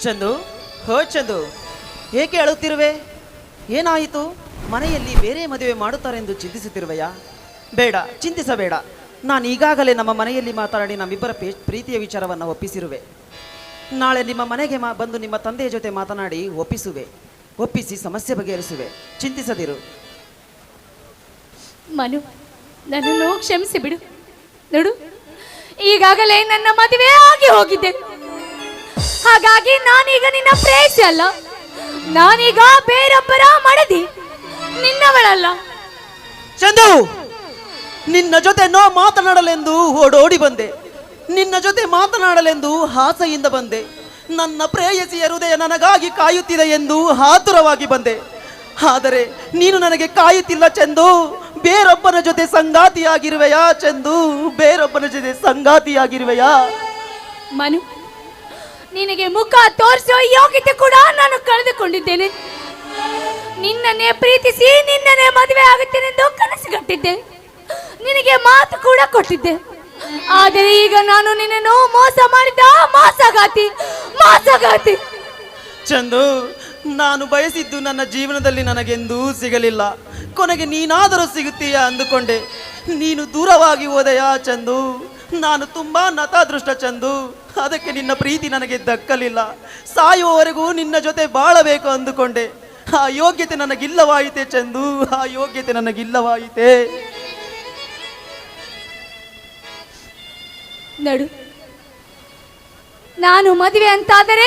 ಚಂದು, ಹೋ ಚಂದು, ಏಕೆ ಅಳುತ್ತಿರುವೆ? ಏನಾಯಿತು? ಮನೆಯಲ್ಲಿ ಬೇರೆ ಮದುವೆ ಮಾಡುತ್ತಾರೆಂದು ಚಿಂತಿಸುತ್ತಿರುವೆಯಾ? ಬೇಡ, ಚಿಂತಿಸಬೇಡ. ನಾನು ಈಗಾಗಲೇ ನಮ್ಮ ಮನೆಯಲ್ಲಿ ಮಾತಾಡಿ ನಮ್ಮಿಬ್ಬರ ಪ್ರೀತಿಯ ವಿಚಾರವನ್ನು ಒಪ್ಪಿಸಿರುವೆ. ನಾಳೆ ನಿಮ್ಮ ಮನೆಗೆ ಬಂದು ನಿಮ್ಮ ತಂದೆಯ ಜೊತೆ ಮಾತನಾಡಿ ಒಪ್ಪಿಸಿ ಸಮಸ್ಯೆ ಬಗೆಹರಿಸುವೆ. ಚಿಂತಿಸದಿರು. ಮನು, ನನ್ನನ್ನು ಕ್ಷಮಿಸಿ ಬಿಡು. ನೋಡು, ಈಗಾಗಲೇ ನನ್ನ ಮದುವೆ ಆಗಿ ಹೋಗಿದೆ. ಹಾಗಾಗಿ ನಾನೀಗ ನಿನ್ನ ಪ್ರೇಯಸಿ ಅಲ್ಲ, ನಾನೀಗ ಬೇರೊಬ್ಬರ ಮಡದಿ, ನಿನ್ನವಳಲ್ಲ. ಚಂದು, ನಿನ್ನ ಜೊತೆ ಮಾತನಾಡಲೆಂದು ಓಡೋಡಿ ಬಂದೆ. ನಿನ್ನ ಜೊತೆ ಮಾತನಾಡಲೆಂದು ಆಸೆಯಿಂದ ಬಂದೆ. ನನ್ನ ಪ್ರೇಯಸಿಯ ಹೃದಯ ನನಗಾಗಿ ಕಾಯುತ್ತಿದೆ ಎಂದು ಆತುರವಾಗಿ ಬಂದೆ. ಆದರೆ ನೀನು ನನಗೆ ಕಾಯುತ್ತಿಲ್ಲ ಚಂದು. ಬೇರೊಬ್ಬನ ಜೊತೆ ಸಂಗಾತಿಯಾಗಿರುವೆಯಾ ಚಂದು? ಬೇರೊಬ್ಬನ ಜೊತೆ ಸಂಗಾತಿಯಾಗಿರುವೆಯಾ? ಮನು, ನಿನಗೆ ಮುಖ ತೋರಿಸೋ ಯೋಗ್ಯತೆ ಕೂಡ ನಾನು ಕಳೆದುಕೊಂಡಿದ್ದೇನೆ. ನಿನ್ನನ್ನೇ ಪ್ರೀತಿಸಿ ನಿನ್ನನ್ನೇ ಮದುವೆ ಆಗುತ್ತೇನೆಂದು ಕನಸುಗಟ್ಟಿದ್ದೆ. ನಿನಗೆ ಮಾತು ಕೂಡ ಕೊಟ್ಟಿದ್ದೆ. ಆದರೆ ಈಗ ನಾನು ನಿನ್ನನ್ನು ಮೋಸ ಮಾಡಿದ ಮೋಸಗಾತಿ. ಚಂದು, ನಾನು ಬಯಸಿದ್ದು ನನ್ನ ಜೀವನದಲ್ಲಿ ನನಗೆಂದೂ ಸಿಗಲಿಲ್ಲ. ಕೊನೆಗೆ ನೀನಾದರೂ ಸಿಗುತ್ತೀಯಾ ಅಂದುಕೊಂಡೆ. ನೀನು ದೂರವಾಗಿ ಹೋದೆಯಾ ಚಂದು? ನಾನು ತುಂಬಾ ನತಾದೃಷ್ಟ ಚಂದು. ಅದಕ್ಕೆ ನಿನ್ನ ಪ್ರೀತಿ ನನಗೆ ದಕ್ಕಲಿಲ್ಲ. ಸಾಯುವವರೆಗೂ ನಿನ್ನ ಜೊತೆ ಬಾಳಬೇಕು ಅಂದುಕೊಂಡೆ. ಆ ಯೋಗ್ಯತೆ ನನಗಿಲ್ಲವಾಯಿತೆ ಚಂದು, ಆ ಯೋಗ್ಯತೆ ನನಗಿಲ್ಲವಾಯಿತೆ. ನಡು, ನಾನು ಮದುವೆ ಅಂತಾದರೆ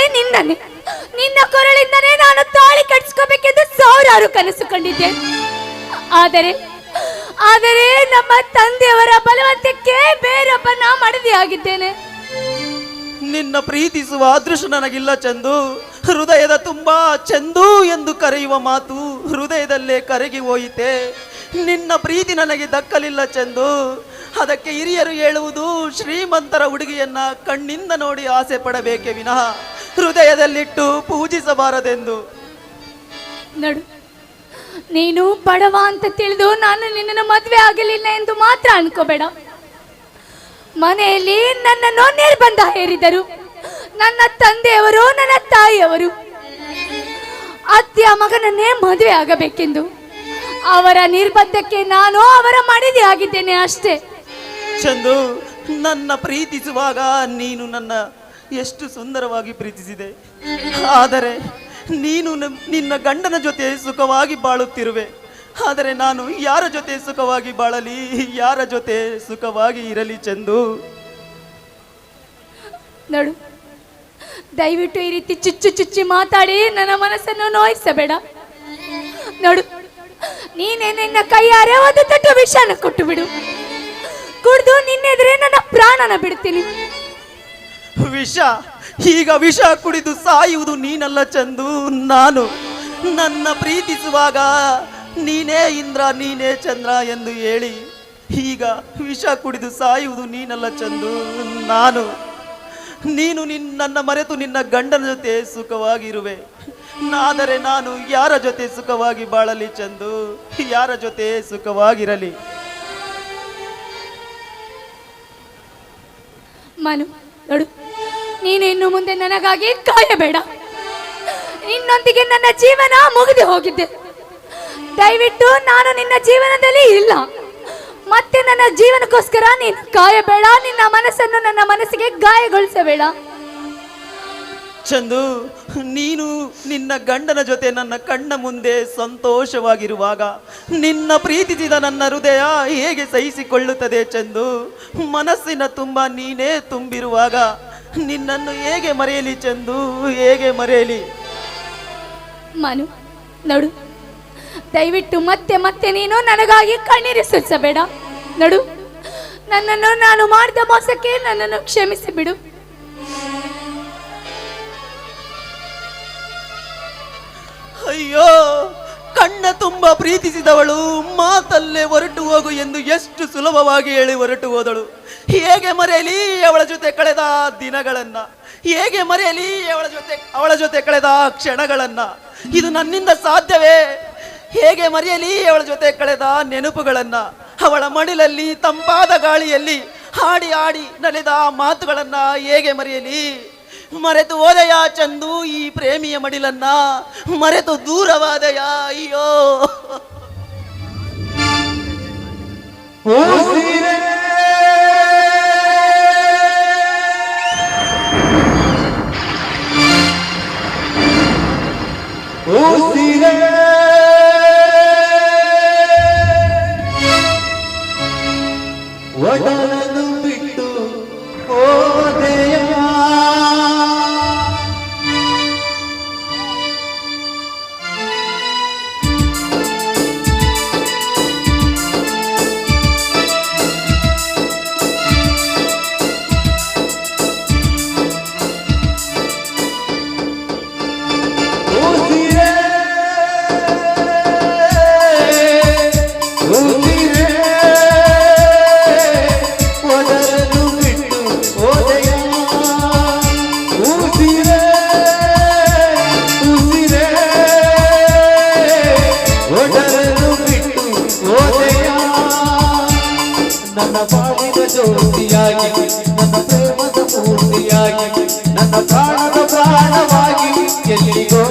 ನಿನ್ನ ಕೊರಳಿಂದನೇ ನಾನು ತಾಳಿ ಕಟ್ಟಿಸ್ಕೋಬೇಕೆಂದು ಸಾವಿರಾರು ಕನಸು ಕಂಡಿದ್ದೆ. ಆದರೆ ನಮ್ಮ ತಂದೆಯವರ ಬಲವಂತಕ್ಕೆ ಬೇರೊಬ್ಬನ ಮಡದಿಯಾಗಿದ್ದೇನೆ. ನಿನ್ನ ಪ್ರೀತಿಸುವ ಅದೃಷ್ಟ ನನಗಿಲ್ಲ ಚಂದು. ಹೃದಯದ ತುಂಬಾ ಚಂದು ಎಂದು ಕರೆಯುವ ಮಾತು ಹೃದಯದಲ್ಲೇ ಕರಗಿ ಹೋಯಿತೆ. ನಿನ್ನ ಪ್ರೀತಿ ನನಗೆ ದಕ್ಕಲಿಲ್ಲ ಚಂದು. ಅದಕ್ಕೆ ಹಿರಿಯರು ಹೇಳುವುದು, ಶ್ರೀಮಂತರ ಹುಡುಗಿಯನ್ನ ಕಣ್ಣಿಂದ ನೋಡಿ ಆಸೆ ಪಡಬೇಕೆ ವಿನಃ ಹೃದಯದಲ್ಲಿಟ್ಟು ಪೂಜಿಸಬಾರದೆಂದು. ನಡು, ನೀನು ಬಡವ ಅಂತ ತಿಳಿದು ನಾನು ನಿನ್ನನ್ನು ಮದುವೆ ಆಗಲಿಲ್ಲ ಎಂದು ಮಾತ್ರ ಅನ್ಕೋಬೇಡ. ಮನೆಯಲ್ಲಿ ನನ್ನನ್ನು ನಿರ್ಬಂಧ ಹೇರಿದರು. ನನ್ನ ತಂದೆಯವರು, ನನ್ನ ತಾಯಿಯವರು ಅತ್ತೆಯ ಮಗನನ್ನೇ ಮದುವೆ ಆಗಬೇಕೆಂದು. ಅವರ ನಿರ್ಬಂಧಕ್ಕೆ ನಾನು ಅವರ ಮಡದಿ ಆಗಿದ್ದೇನೆ ಅಷ್ಟೇ. ಚಂದು, ನನ್ನ ಪ್ರೀತಿಸುವಾಗ ನೀನು ನನ್ನ ಎಷ್ಟು ಸುಂದರವಾಗಿ ಪ್ರೀತಿಸಿದೆ. ಆದರೆ ನೀನು ನಿನ್ನ ಗಂಡನ ಜೊತೆ ಸುಖವಾಗಿ ಬಾಳುತ್ತಿರುವೆ. ಆದರೆ ನಾನು ಯಾರ ಜೊತೆ ಸುಖವಾಗಿ ಬಾಳಲಿ? ಯಾರ ಜೊತೆ ಸುಖವಾಗಿ ಇರಲಿ ಚಂದು? ನೋಡು, ದಯವಿಟ್ಟು ಈ ರೀತಿ ಚುಚ್ಚಿ ಮಾತಾಡಿ ನನ್ನ ಮನಸ್ಸನ್ನು ನೋಯಿಸಬೇಡ. ನೋಡು, ನೀನೇ ನಿನ್ನ ಕೈಯಾರೆ ಒಂದು ದೊಡ್ಡ ವಿಷಾನ ಕೊಟ್ಟು ಬಿಡು. ಕುಡ್ದು ನಿನ್ನೆದ್ರೆ ನನ್ನ ಪ್ರಾಣನ ಬಿಡ್ತೀನಿ. ವಿಷ? ಈಗ ವಿಷ ಕುಡಿದು ಸಾಯುವುದು ನೀನಲ್ಲ ಚಂದು, ನಾನು. ನನ್ನ ಪ್ರೀತಿಸುವಾಗ ನೀನೇ ಇಂದ್ರ, ನೀನೇ ಚಂದ್ರ ಎಂದು ಹೇಳಿ ಈಗ ವಿಷ ಕುಡಿದು ಸಾಯುವುದು ನೀನಲ್ಲ ಚಂದು, ನಾನು. ನೀನು ನನ್ನ ಮರೆತು ನಿನ್ನ ಗಂಡನ ಜೊತೆ ಸುಖವಾಗಿರುವೆ. ಆದರೆ ನಾನು ಯಾರ ಜೊತೆ ಸುಖವಾಗಿ ಬಾಳಲಿ ಚಂದು? ಯಾರ ಜೊತೆ ಸುಖವಾಗಿರಲಿ? ಮನು, ನೋಡು, ನೀನು ಇನ್ನು ಮುಂದೆ ನನಗಾಗಿ ಕಾಯಬೇಡ. ನಿನ್ನೊಂದಿಗೆ ನನ್ನ ಜೀವನ ಮುಗಿದು ಹೋಗಿದ್ದೆ. ದಯವಿಟ್ಟು ನಾನು ನಿನ್ನ ಜೀವನದಲ್ಲಿ ಇಲ್ಲ. ಮತ್ತೆ ನನ್ನ ಜೀವನಕ್ಕೋಸ್ಕರ ನೀನು ಕಾಯಬೇಡ. ನಿನ್ನ ಮನಸ್ಸನ್ನು ನನ್ನ ಮನಸ್ಸಿಗೆ ಗಾಯಗೊಳಿಸಬೇಡ. ಚಂದು, ನೀನು ನಿನ್ನ ಗಂಡನ ಜೊತೆ ನನ್ನ ಕಣ್ಣ ಮುಂದೆ ಸಂತೋಷವಾಗಿರುವಾಗ ನಿನ್ನ ಪ್ರೀತಿಸಿದ ನನ್ನ ಹೃದಯ ಹೇಗೆ ಸಹಿಸಿಕೊಳ್ಳುತ್ತದೆ ಚಂದು? ಮನಸ್ಸಿನ ತುಂಬ ನೀನೇ ತುಂಬಿರುವಾಗ ನಿನ್ನನ್ನು ಹೇಗೆ ಮರೆಯಲಿ ಚಂದು? ಹೇಗೆ ಮರೆಯಲಿ? ಮನು, ನೋಡು, ದಯವಿಟ್ಟು ಮತ್ತೆ ನೀನು ನನಗಾಗಿ ಕಣ್ಣೀರು ಸುರಿಸಬೇಡ. ನೋಡು, ನನ್ನನ್ನು ನಾನು ಮಾಡಿದ ಮೋಸಕ್ಕೆ ನನ್ನನ್ನು ಕ್ಷಮಿಸಿ ಬಿಡು. ಅಯ್ಯೋ, ಕಣ್ಣ ತುಂಬ ಪ್ರೀತಿಸಿದವಳು ಮಾತಲ್ಲೇ ಹೊರಟು ಹೋಗು ಎಂದು ಎಷ್ಟು ಸುಲಭವಾಗಿ ಹೇಳಿ ಹೊರಟು ಹೋದಳು. ಹೇಗೆ ಮರೆಯಲಿ ಅವಳ ಜೊತೆ ಕಳೆದ ದಿನಗಳನ್ನ? ಹೇಗೆ ಮರೆಯಲಿ ಅವಳ ಜೊತೆ ಕಳೆದ ಕ್ಷಣಗಳನ್ನ? ಇದು ನನ್ನಿಂದ ಸಾಧ್ಯವೇ? ಹೇಗೆ ಮರೆಯಲಿ ಅವಳ ಜೊತೆ ಕಳೆದ ನೆನಪುಗಳನ್ನ? ಅವಳ ಮಡಿಲಲ್ಲಿ ತಂಪಾದ ಗಾಳಿಯಲ್ಲಿ ಹಾಡಿ ಹಾಡಿ ನಡೆದ ಮಾತುಗಳನ್ನ ಹೇಗೆ ಮರೆಯಲಿ? ಮರೆತು ಹೋದೆಯ ಚಂದು ಈ ಪ್ರೇಮಿಯ ಮಡಿಲನ್ನ ಮರೆತು ದೂರವಾದೆಯ ಅಯ್ಯೋ ಒಡಲನ್ನು ಬಿಟ್ಟು ಹೋದೆಯ ನನ್ನ ಬಾಳಿನ ಜ್ಯೋತಿಯಾಗಿ ನನ್ನ ಪ್ರೇಮದ ಮೂರ್ತಿಯಾಗಿ ನನ್ನ ಪ್ರಾಣದ ಪ್ರಾಣವಾಗಿ ಎಲ್ಲಿಗೋ